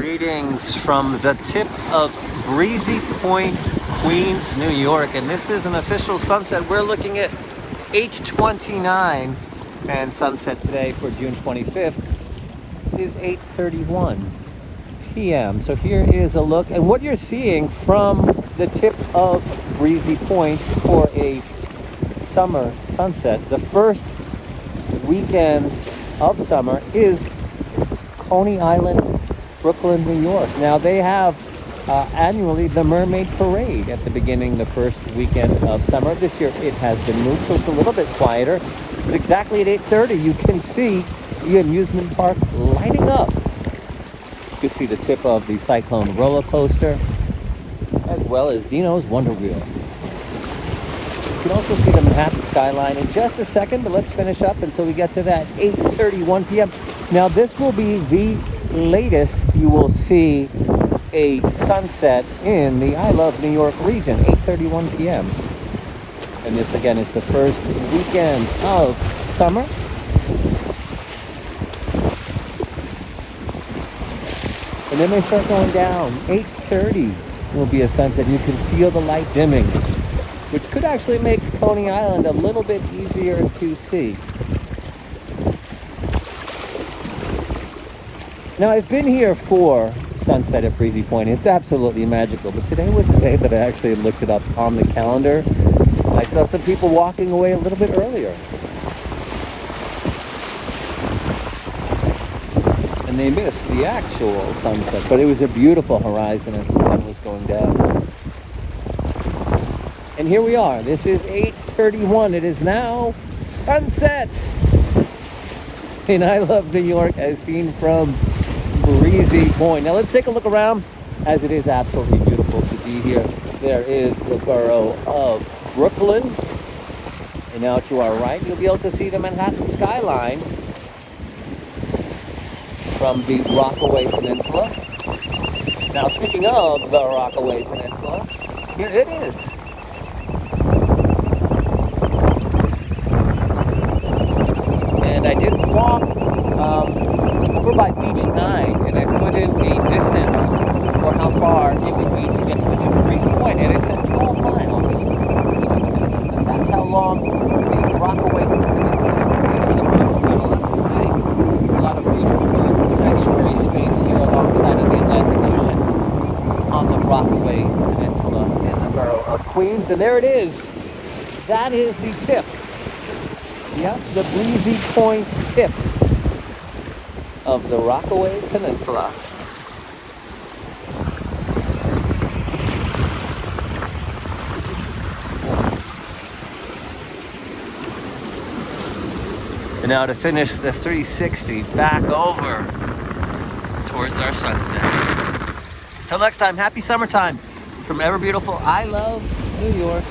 Greetings from the tip of Breezy Point, Queens, New York, and this is an official sunset. We're looking at 8:29, and sunset today for June 25th is 8:31 p.m. So here is a look, and what you're seeing from the tip of Breezy Point for a summer sunset, the first weekend of summer, is Coney Island, Brooklyn, New York. Now they have annually the Mermaid Parade at the beginning, the first weekend of summer. This year it has been moved, so it's a little bit quieter. But exactly at 8:30, you can see the amusement park lighting up. You can see the tip of the Cyclone roller coaster, as well as Dino's Wonder Wheel. You can also see the Manhattan skyline in just a second, but let's finish up until we get to that 8:31 p.m. Now this will be the latest you will see a sunset in the I Love New York region, 8:31 p.m. And this again is the first weekend of summer. And then they start going down. 8:30 will be a sunset. You can feel the light dimming, which could actually make Coney Island a little bit easier to see. Now, I've been here for sunset at Breezy Point. It's absolutely magical, but today was the day that I actually looked it up on the calendar. I saw some people walking away a little bit earlier, and they missed the actual sunset, but it was a beautiful horizon as the sun was going down. And here we are. This is 8:31. It is now sunset in I Love New York, as seen from Breezy Point. Now let's take a look around, as it is absolutely beautiful to be here. There is the borough of Brooklyn, and now to our right you'll be able to see the Manhattan skyline from the Rockaway Peninsula. Now speaking of the Rockaway Peninsula, here it is. And I did walk over by Beach 9, and I put in the distance for how far it would be to get to the tip of Breezy Point, and it's at 12 miles. So that's how long the Rockaway Peninsula is. A lot to say. A lot of beautiful sanctuary space here alongside of the Atlantic Ocean on the Rockaway Peninsula in the borough of Queens. And there it is. That is the tip. Yep, the Breezy Point tip of the Rockaway Peninsula. And now to finish the 360 back over towards our sunset. Till next time, happy summertime from ever beautiful I Love New York.